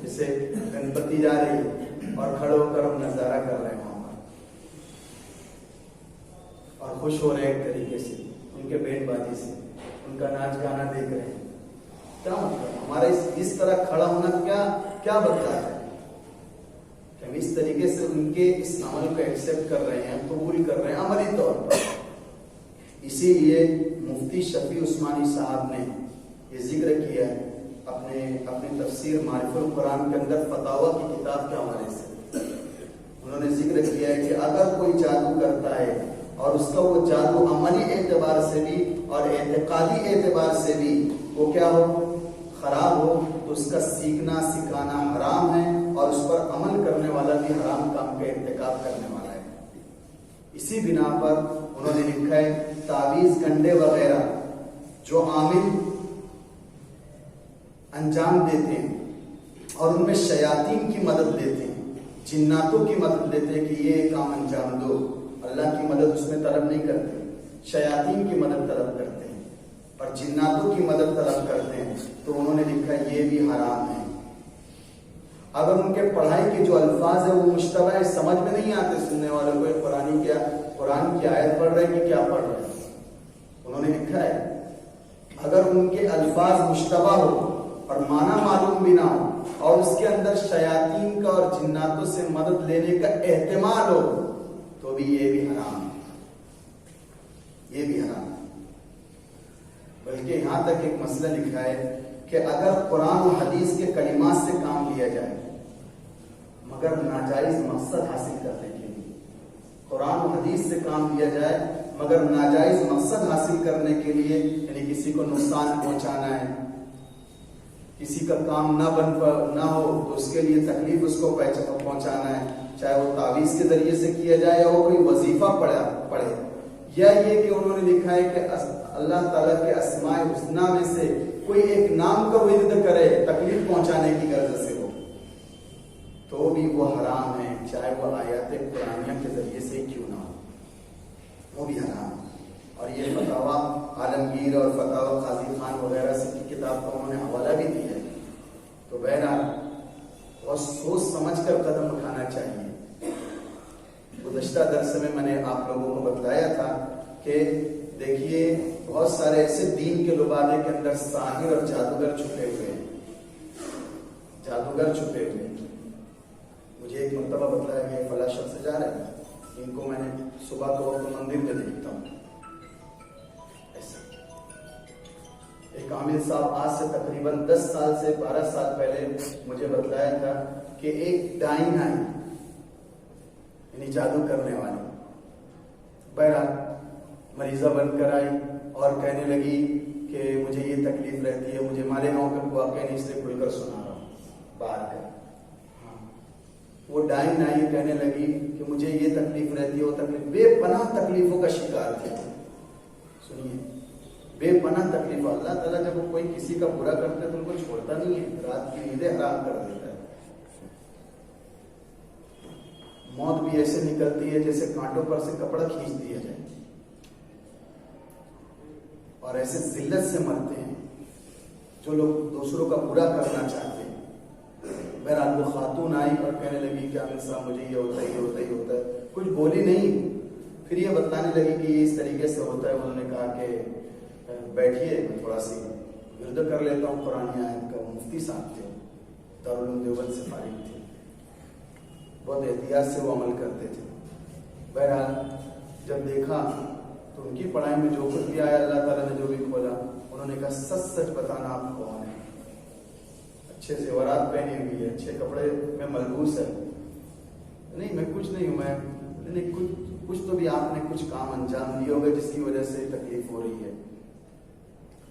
جیسے گنپتی جا رہی ہے اور کھڑے ہو کر ہم نظارہ کر رہے ہیں وہاں پر اور خوش ہو رہے ہیں ایک طریقے سے ان کے بینڈ بازی سے، ان کا ناچ گانا دیکھ رہے ہیں. کیا مطلب ہمارا اس طرح کھڑا ہونا کیا بتاتا ہے کہ ہم اس طریقے سے ان کے اس عمل کو ایکسپٹ کر رہے ہیں، قبول کر رہے ہیں عملی طور پر. اسی لیے مفتی شفیع عثمانی صاحب نے یہ ذکر کیا ہے اپنی تفسیر معرف القرآن کے اندر فتاوی کی کتاب کے حوالے سے. انہوں نے ذکر کیا ہے کہ اگر کوئی جادو کرتا ہے اور اس کا وہ جادو عملی اعتبار سے بھی اور اعتقادی اعتبار سے بھی وہ کیا ہو، خراب ہو، تو اس کا سیکھنا سکھانا حرام ہے اور اس پر عمل کرنے والا بھی حرام کام کا ارتکاب کرنے والا ہے. اسی بنا پر انہوں نے لکھا ہے تعویذ گنڈے وغیرہ جو عامل انجام دیتے ہیں اور ان میں شیاطین کی مدد لیتے ہیں، جناتوں کی مدد لیتے ہیں کہ یہ کام انجام دو، اللہ کی مدد اس میں طلب نہیں کرتے، شیاطین کی مدد طلب کرتے ہیں اور جناتوں کی مدد طلب کرتے ہیں، تو انہوں نے لکھا یہ بھی حرام ہے. اگر ان کے پڑھائی کے جو الفاظ ہیں وہ مشتبہ ہے، سمجھ میں نہیں آتے سننے والوں کو قرآن کی آیت پڑھ رہے کہ کیا پڑھ رہے ہیں، انہوں نے لکھا ہے اگر ان کے الفاظ مشتبہ ہو اور معنی معلوم بھی نہ ہو اور اس کے اندر شیاطین کا اور جناتوں سے مدد لینے کا احتمال ہو تو بھی یہ بھی حرام ہے. یہ بھی حرام ہے. بلکہ یہاں تک ایک مسئلہ لکھا ہے کہ اگر قرآن و حدیث کے کلمات سے کام لیا جائے مگر ناجائز مقصد حاصل کرنے کے لیے، قرآن و حدیث سے کام لیا جائے مگر ناجائز مقصد حاصل کرنے کے لیے، یعنی کسی کو نقصان پہنچانا ہے، کسی کا کام نہ ہو تو اس کے لیے تکلیف اس کو پہنچانا ہے، چاہے وہ تعویذ کے ذریعے سے کیا جائے یا وہ کوئی وظیفہ پڑھے، یا یہ کہ انہوں نے لکھا ہے کہ اللہ تعالیٰ کے اسماء الحسنی میں سے کوئی ایک نام کا ورد کرے تکلیف پہنچانے کی غرض سے ہو، تو بھی وہ حرام ہے، چاہے وہ آیات قرآنیہ کے ذریعے سے کیوں نہ ہو، وہ بھی حرام ہے. اور یہ فتاوی عالمگیر اور فتاوی قاضی خان وغیرہ سے کی کتاب کا انہوں نے حوالہ بھی دیا ہے. تو بہرحال بہت سوچ سمجھ کر قدم اٹھانا چاہیے. گزشتہ درس میں نے آپ لوگوں کو بتلایا تھا کہ دیکھیے بہت سارے ایسے دین کے لبادے کے اندر ساحر اور جادوگر چھپے ہوئے ہیں، مجھے ایک مرتبہ بتلایا گیا فلاں شخص سے جا رہے ہیں، ان کو میں نے صبح کے وقت مندر میں دیکھتا ہوں. ایک عامل صاحب آج سے تقریباً 10 سال سے 12 سال پہلے مجھے بتلایا تھا کہ ایک ڈائن آئی، یعنی جادو کرنے والی، بہرحال مریضہ بن کر آئی اور کہنے لگی کہ مجھے یہ تکلیف رہتی ہے، مجھے ہمارے گاؤں کا واقعہ نہیں اس لیے کھل کر سنا رہا ہوں باہر کا. وہ ڈائن آئی کہنے لگی کہ مجھے یہ تکلیف رہتی ہے، وہ تکلیف، بے پناہ تکلیفوں کا شکار تھی. سنیے، بے پناہ تکلیف. اللہ تعالیٰ جب کوئی کسی کا برا کرتا ہے تو ان کو چھوڑتا نہیں ہے، رات کی نیندیں حرام کر دیتا ہے. موت بھی ایسے نکلتی ہے جیسے کانٹوں پر سے کپڑا کھینچ دیا جائے، اور ایسے ذلت سے مرتے ہیں جو لوگ دوسروں کا برا کرنا چاہتے ہیں. بہرحال وہ خاتون آئی اور کہنے لگی کہ عامل صاحب مجھے یہ ہوتا ہے. کچھ بولی نہیں، پھر یہ بتلانے لگی کہ یہ اس طریقے سے ہوتا ہے. انہوں نے کہا کہ بیٹھیے میں تھوڑا سی ورد کر لیتا ہوں قرآن آیت کا. مفتی صاحب تھے، دارالعلوم دیوبند سے فارغ تھے، بہت احتیاط سے وہ عمل کرتے تھے. بہرحال جب دیکھا تو ان کی پڑھائی میں جو کچھ بھی آیا اللہ تعالیٰ نے جو بھی کھولا، انہوں نے کہا سچ بتانا آپ کون ہیں، اچھے زیورات پہنے ہوئی ہے، اچھے کپڑے میں ملبوس ہے. نہیں میں کچھ نہیں ہوں، میں کچھ تو بھی آپ نے کچھ کام انجام دیا ہوگا جس کی وجہ سے تکلیف ہو رہی ہے.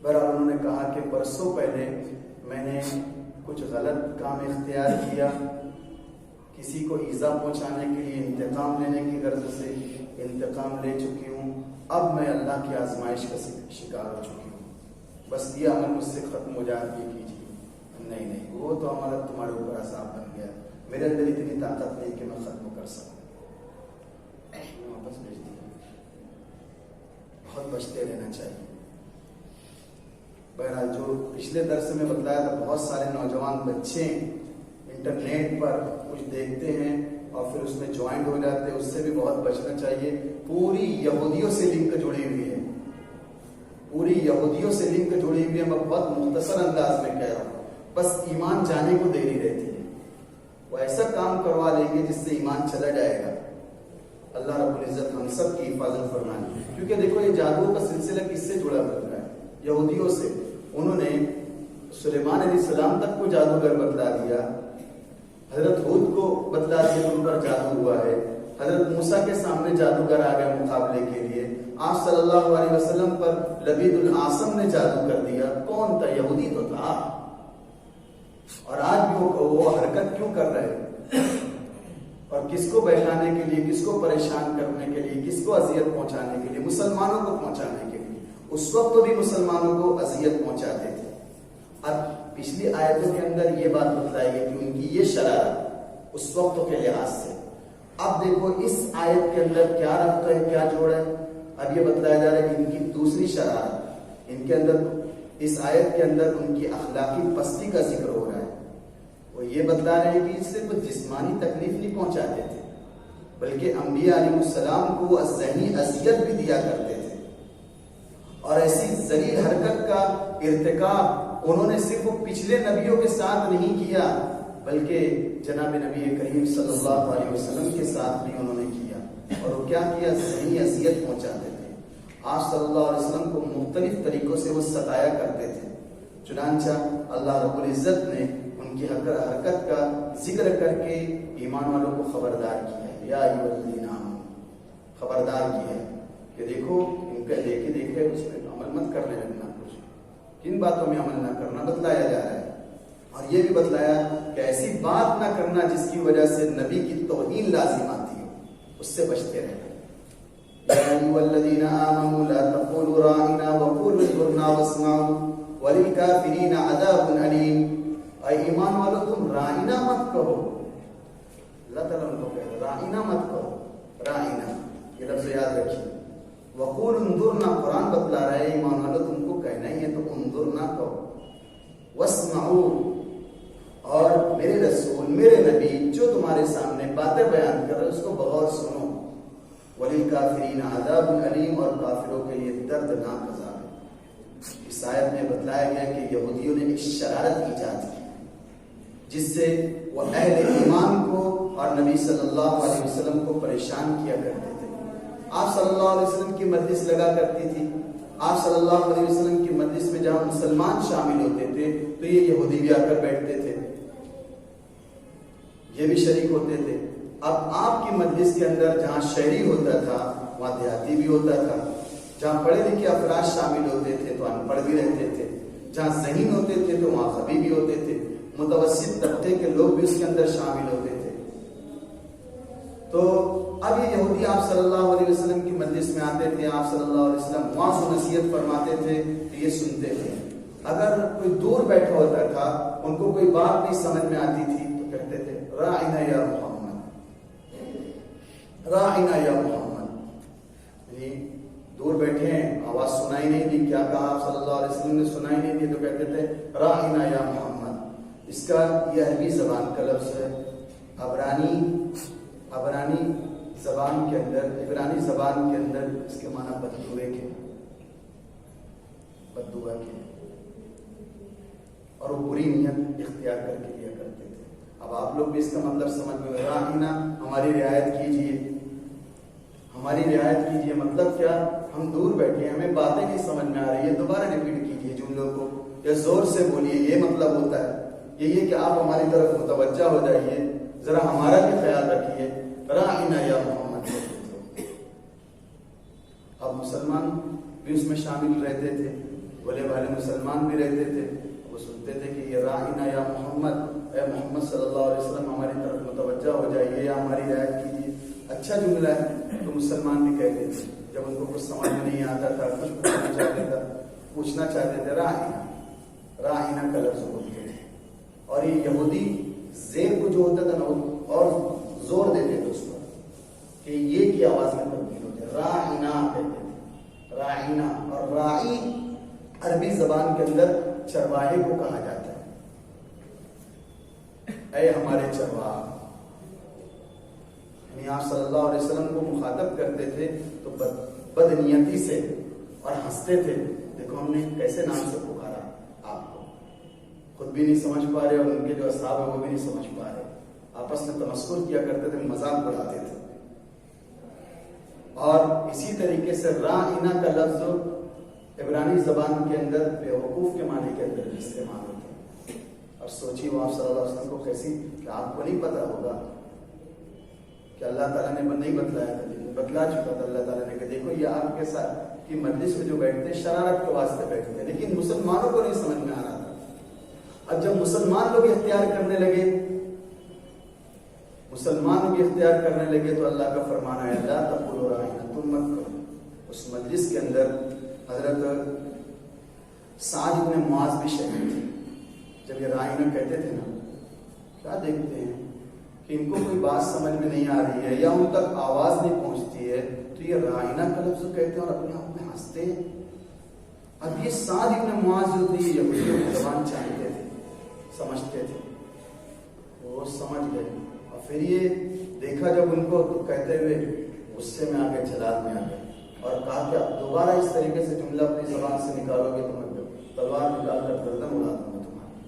بہرحال انہوں نے کہا کہ برسوں پہلے میں نے کچھ غلط کام اختیار کیا، کسی کو ایذا پہنچانے کے لیے انتقام لینے کی غرض سے انتقام لے چکی ہوں. اب میں اللہ کی آزمائش کا شکار ہو چکی ہوں، بس یہ عمل مجھ سے ختم ہو جائے یہ کیجیے. نہیں وہ تو عمل تمہارے اوپر عذاب بن گیا، میرے اندر اتنی طاقت نہیں کہ میں ختم کر سکوں. واپس بھیج دیا. بہت بچتے رہنا چاہیے. بہرحال جو پچھلے درس میں بتلایا تھا، بہت سارے نوجوان بچے انٹرنیٹ پر کچھ دیکھتے ہیں اور پھر اس میں جوائنٹ ہو جاتے ہیں، اس سے بھی بہت بچنا چاہیے. پوری یہودیوں سے لنک جڑی ہوئی ہے، پوری یہودیوں سے لنک جڑی ہوئی ہے. میں بہت مختصر انداز میں کہہ رہا ہوں، بس ایمان جانے کو دیری رہتی ہے. وہ ایسا کام کروا لیں گے جس سے ایمان چلا جائے گا. اللہ رب العزت ہم سب کی حفاظت فرمائے. کیونکہ دیکھو یہ جادو کا سلسلہ کس سے جڑا ہوا ہے؟ یہودیوں سے. انہوں نے سلیمان علیہ السلام تک کو جادوگر بتلا دیا، حضرت ہود کو بتلا دیا ان پر جادو ہوا ہے، حضرت موسیٰ کے سامنے جادوگر آ گئے مقابلے کے لیے، آپ صلی اللہ علیہ وسلم پر لبید العاصم نے جادو کر دیا. کون تھا؟ یہودی تو تھا. اور آج بھی وہ حرکت کیوں کر رہے ہیں؟ اور کس کو بہکانے کے لیے، کس کو پریشان کرنے کے لیے، کس کو اذیت پہنچانے کے لیے؟ مسلمانوں کو پہنچانے کے لیے. اس وقت تو بھی مسلمانوں کو اذیت پہنچاتے تھے. اب پچھلی آیتوں کے اندر یہ بات بتلائی گئی کہ ان کی یہ شرارت اس وقت کے لحاظ سے. اب دیکھو اس آیت کے اندر کیا ربط ہے، کیا جوڑ ہے. اب یہ بتلایا جا رہا ہے کہ ان کی دوسری شرارت، ان کے اندر اس آیت کے اندر ان کی اخلاقی پستی کا ذکر ہو رہا ہے. وہ یہ بتلا رہے ہیں کہ اس سے کوئی جسمانی تکلیف نہیں پہنچاتے تھے، بلکہ انبیاء علیہ السلام کو ذہنی اذیت بھی دیا کرتے تھے. اور ایسی ذلیل حرکت کا ارتکاب انہوں نے صرف پچھلے نبیوں کے ساتھ نہیں کیا، بلکہ جناب نبی کریم صلی اللہ علیہ وسلم کے ساتھ بھی انہوں نے کیا. اور وہ کیا کیا؟ ذہنی اذیت پہنچاتے تھے. آپ صلی اللہ علیہ وسلم کو مختلف طریقوں سے وہ ستایا کرتے تھے. چنانچہ اللہ رب العزت نے ان کی حرکت کا ذکر کر کے ایمان والوں کو خبردار کیا ہے. یا ایھا الذین آمنوا، خبردار کیا ہے کہ دیکھو ان کا دیکھے اس پہ عمل مت کرنے لگنا. کچھ کن باتوں میں عمل نہ کرنا بتلایا جا رہا ہے. اور یہ بھی بتلایا کہ ایسی بات نہ کرنا جس کی وجہ سے نبی کی توہین لازم آتی ہے، اس سے بچتے رہنا. یا ایھا الذین آمنوا لا تقولوا راعنا وقولوا انظرنا واسمعوا وللکافرین عذاب علیم. اے ایمان والو تم رائنا مت کہو. اللہ تعالیٰ ان کو کہہ رہا رائنا مت کہو. رائنا یہ لفظ یاد رکھیے. وقول انظرنا قرآن بتلا رہا ہے ایمان والو تم کو کہنا ہی ہے تو انظرنا کہو. واسمعوا، اور میرے رسول میرے نبی جو تمہارے سامنے باتیں بیان کر رہے اس کو بغور سنو. وللکافرین عذاب علیم، اور کافروں کے لیے دردناک عذاب ہے. اس آیت میں بتلایا گیا کہ یہودیوں نے ایک شرارت ایجاد کی جس سے وہ اہل ایمان کو اور نبی صلی اللہ علیہ وسلم کو پریشان کیا کرتے تھے. آپ صلی اللہ علیہ وسلم کی مجلس لگا کرتی تھی. آپ صلی اللہ علیہ وسلم کی مجلس میں جہاں مسلمان شامل ہوتے تھے تو یہ یہودی بھی آ کر بیٹھتے تھے، یہ بھی شریک ہوتے تھے. اب آپ کی مجلس کے اندر جہاں شہری ہوتا تھا وہاں دیہاتی بھی ہوتا تھا، جہاں پڑھے لکھے افراد شامل ہوتے تھے تو ان پڑھ بھی رہتے تھے، جہاں ذہین ہوتے تھے تو وہاں غبی بھی ہوتے تھے، متوسط طبقے کے لوگ بھی اس کے اندر شامل ہوتے تھے. تو اب یہ یہودی آپ صلی اللہ علیہ وسلم کی مجلس میں آتے تھے، آپ صلی اللہ علیہ وسلم وہاں سے نصیحت فرماتے تھے تو یہ سنتے تھے. اگر کوئی دور بیٹھا ہوتا تھا ان کو کوئی بات نہیں سمجھ میں آتی تھی تو کہتے تھے راعنا یا محمد، راعنا یا محمد. یعنی دور بیٹھے ہیں آواز سنائی نہیں دی، کیا کہا آپ صلی اللہ علیہ وسلم نے سنائی نہیں دی تو کہتے تھے راعنا یا محمد. اس کا یہ عربی زبان کا لفظ ہے. عبرانی زبان کے اندر، عبرانی زبان کے اندر اس کے معنی بددعا کے، اور وہ بری نیت اختیار کر کے لیا کرتے تھے. اب آپ لوگ بھی اس کا مطلب سمجھ میں راعنا ہماری رعایت کیجیے، ہماری رعایت کیجیے. مطلب کیا؟ ہم دور بیٹھے ہیں، ہمیں باتیں نہیں سمجھ میں آ رہی ہے، دوبارہ ریپیٹ کیجیے جملوں کو یا زور سے بولیے. یہ مطلب ہوتا ہے یہ کہ آپ ہماری طرف متوجہ ہو جائیے، ذرا ہمارا بھی خیال رکھیے. راعنا یا محمد. اب مسلمان بھی اس میں شامل رہتے تھے، بولے والے مسلمان بھی رہتے تھے. وہ سنتے تھے کہ یہ راعنا یا محمد، اے محمد صلی اللہ علیہ وسلم ہماری طرف متوجہ ہو جائیے یا ہماری رعایت کیجیے. اچھا جملہ ہے تو مسلمان بھی کہتے تھے. جب ان کو کچھ سمجھ میں نہیں آتا تھا، کچھ پوچھنا چاہتے تھے راعنا، راعنا کا لفظ بولتے تھے. اور یہ یہودی زیر کو جو ہوتا تھا نا اور زور دیتے تھے اس پر کہ یہ کی آواز میں تبدیل ہوتے ہیں. راعنا کہتے تھے، راعنا. اور راعی عربی زبان کے اندر چرواہے کو کہا جاتا ہے. اے ہمارے چرواہ. یعنی آپ صلی اللہ علیہ وسلم کو مخاطب کرتے تھے تو بدنیتی سے اور ہنستے تھے. دیکھو ہم نے کیسے نام سے پکارا آپ کو, خود بھی نہیں سمجھ پا رہے اور ان کے جو اصحاب ہے وہ بھی نہیں سمجھ پا رہے. آپس میں تمسخر کیا کرتے تھے, مذاق اڑاتے تھے. اور اسی طریقے سے رائنا کا لفظ عبرانی زبان کے اندر بیوقوف کے معنی کے اندر استعمال ہوتا ہے. اور سوچیے وہ آپ صلی اللہ علیہ وسلم کو کیسی, کہ آپ کو نہیں پتا ہوگا کہ اللہ تعالیٰ نے نہیں بتلایا تھا, لیکن بتلا چکا تھا اللہ تعالیٰ نے کہ دیکھو یہ آپ کے ساتھ کی مجلس میں جو بیٹھتے ہیں شرارت کے واسطے بیٹھتے ہیں, لیکن مسلمانوں کو نہیں سمجھ میں آ رہا تھا. اب جب مسلمان لوگ اختیار کرنے لگے تو اللہ کا فرمانا ہے لا تقولوا راعنا, تم مت کرو. اس مجلس کے اندر حضرت سعد بن معاذ بھی شہید تھے. جب یہ راعنا کہتے تھے نا, کیا دیکھتے ہیں کہ ان کو کوئی بات سمجھ میں نہیں آ رہی ہے یا ان تک آواز نہیں پہنچتی ہے, تو یہ راعنا کا لفظ کہتے ہیں اور اپنے آپ میں ہنستے ہیں. اب یہ سعد بن معاذ جو تھے یہ یہودیوں کی زبان جانتے تھے, سمجھتے تھے, وہ سمجھ گئے. اور پھر یہ دیکھا جب ان کو تو کہتے ہوئے غصے میں آ گئے, جلال میں آ گئے, اور کہا کہ اب دوبارہ اس طریقے سے جملہ اپنی زبان سے نکالو گے تو میں تلوار نکال کر گردن اڑا دوں گا تمہاری.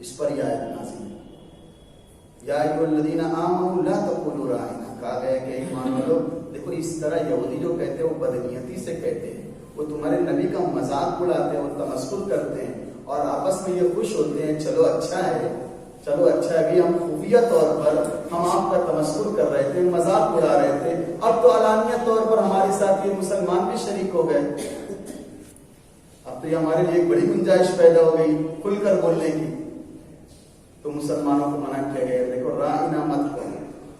اس پر یہ آیت نازل ہے, یا ایھا الذین آمنوا لا تقولوا راعنا. کہا گیا کہ ایمان والو, دیکھو اس طرح یہودی جو کہتے ہیں وہ بدنیتی سے کہتے ہیں, وہ تمہارے نبی کا مذاق اڑاتے ہیں, وہ تمسخر کرتے ہیں اور آپس میں یہ خوش ہوتے ہیں چلو اچھا ہے ابھی ہم خفیہ طور پر ہم آپ کا تمسخر کر رہے تھے, مذاق اڑا رہے تھے, اب تو علانیہ طور پر ہمارے ساتھ یہ مسلمان بھی شریک ہو گئے. اب تو یہ ہمارے لیے ایک بڑی گنجائش پیدا ہو گئی کھل کر بولنے کی. تو مسلمانوں کو منع کیا گیا, دیکھو راعنا مت کرو,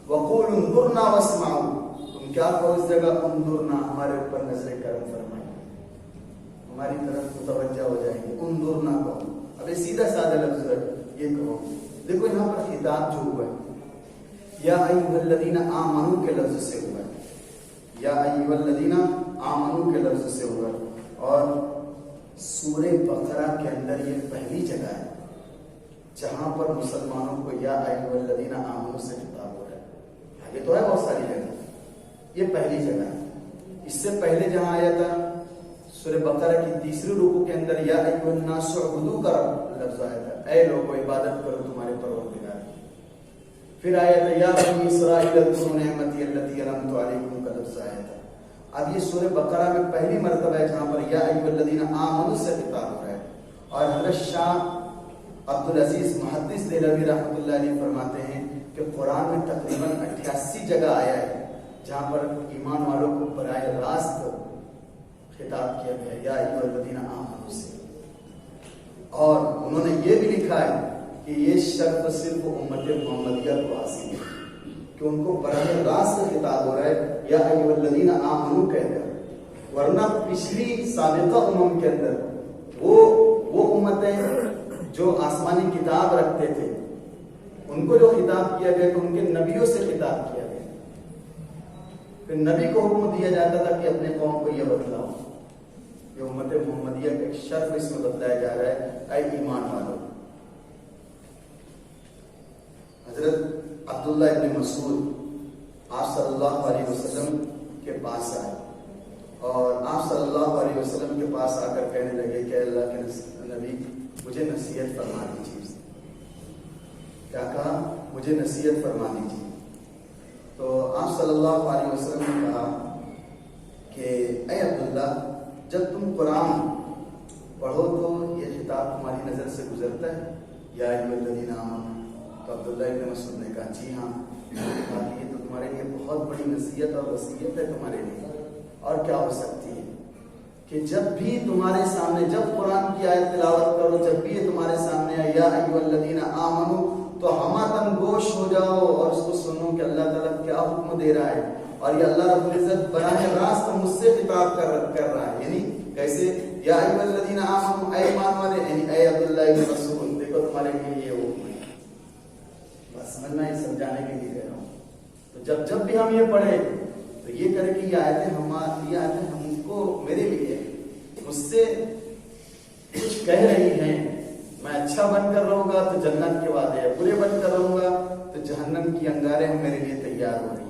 وقولوا انظرنا واسمعوا. تم کیا کہو اس جگہ, انظرنا, ہمارے اوپر نظر کرم فرمائیں, ہماری طرف متوجہ ہو جائیں گے. انظرنا کہو, اب یہ سیدھا سادہ لفظ ہے, یہ کہو. دیکھو یہاں پر خطاب جو ہوا ہے یا ایھا الذین آمنوا کے لفظ سے ہوا ہے, یا ایھا الذین آمنوا کے لفظ سے ہوا ہے. اور سورہ بقرہ کے اندر یہ پہلی جگہ ہے جہاں پر مسلمانوں کو یا ایھا الذین آمنوا سے خطاب ہو رہا ہے. آگے تو ہے بہت ساری جگہ, یہ پہلی جگہ ہے. اس سے پہلے جہاں آیا تھا سورہ بقرہ کی تیسری رکوع کے اندر یا ایھا الناس اعبدوا کا لفظ آیا تھا, اے لوگوں عبادت کرو تمہارے پروردگار کی. پھر آیا تھا یا بنی اسرائیل اذکروا نعمتی التی انعمت علیکم کا لفظ آیا تھا. اب یہ سورہ بقرہ میں پہلی مرتبہ ہے جہاں پر یا ایھا الذین آمنوا سے خطاب ہو رہا ہے. اور حضرت شاہ عبدالعزیز محدث دہلوی رحمۃ اللہ علیہ فرماتے ہیں کہ قرآن میں تقریباً 88 جگہ آیا ہے جہاں پر ایمان والوں کو براہ راست خطاب کیا گیا یا ایھا الذین آمنوا سے. اور انہوں نے یہ بھی لکھا ہے کہ یہ شرط صرف امت محمدیہ کو حاصل ہے کہ ان کو براہ راست خطاب ہو رہا ہے یا ایھا الذین آمنوا کہہ کر, ورنہ پچھلی سابقہ امم کے اندر وہ امتیں جو آسمانی کتاب رکھتے تھے ان کو جو خطاب کیا گیا تو ان کے نبیوں سے خطاب کیا گیا. پھر نبی کو حکم دیا جاتا تھا کہ اپنے قوم کو یہ بتلاؤ. یہ امت محمدیہ کا ایک شرف اس میں بتلایا جا رہا ہے, اے ایمان والو. حضرت عبداللہ ابن مسعود آپ صلی اللہ علیہ وسلم کے پاس آئے اور آپ صلی اللہ علیہ وسلم کے پاس آ کر کہنے لگے کہ اللہ کے نبی مجھے نصیحت فرما دیجیے. کیا کہا, مجھے نصیحت فرما دیجیے. تو آپ صلی اللہ علیہ وسلم نے کہا کہ اے عبداللہ, جب تم قرآن پڑھو تو یہ خطاب تمہاری نظر سے گزرتا ہے یا ایھا الذین آمنوا. تو عبداللہ ابن مسعود نے کہا جی ہاں. کہا کہ یہ تو تمہارے لیے بہت بڑی نصیحت اور وصیت ہے تمہارے لیے, اور کیا ہو سکتی ہے کہ جب بھی تمہارے سامنے, جب قرآن کی آیت تلاوت کرو, جب بھی یہ تمہارے سامنے آئے یا ایھا الذین آمنوا, تو ہماتن گوش ہو جاؤ اور اس کو سنو کہ اللہ تعالیٰ کیا حکم دے رہا ہے. اور یہ اللہ رب العزت براہ راست مجھ سے خطاب کر رہا ہے. یعنی کیسے, یا ایھا الذین آمنوا, اے ایمان والے, یعنی اے عبداللہ ابن مسعود, دیکھو تمہارے لیے یہ حکم ہے. بس سمجھنا, یہ سمجھانے کے لیے کہہ رہا ہوں. تو جب بھی ہم یہ پڑھیں تو یہ کریں کہ یہ آیتیں ہم کو, میرے لیے, مجھ سے کچھ کہہ رہی ہیں, میں اچھا اچھا بن کر رہوں گا تو جنت کے وعدے ہیں، برے بن کر رہوں گا تو جہنم کی انگاریں میرے لیے تیار ہو رہی ہیں۔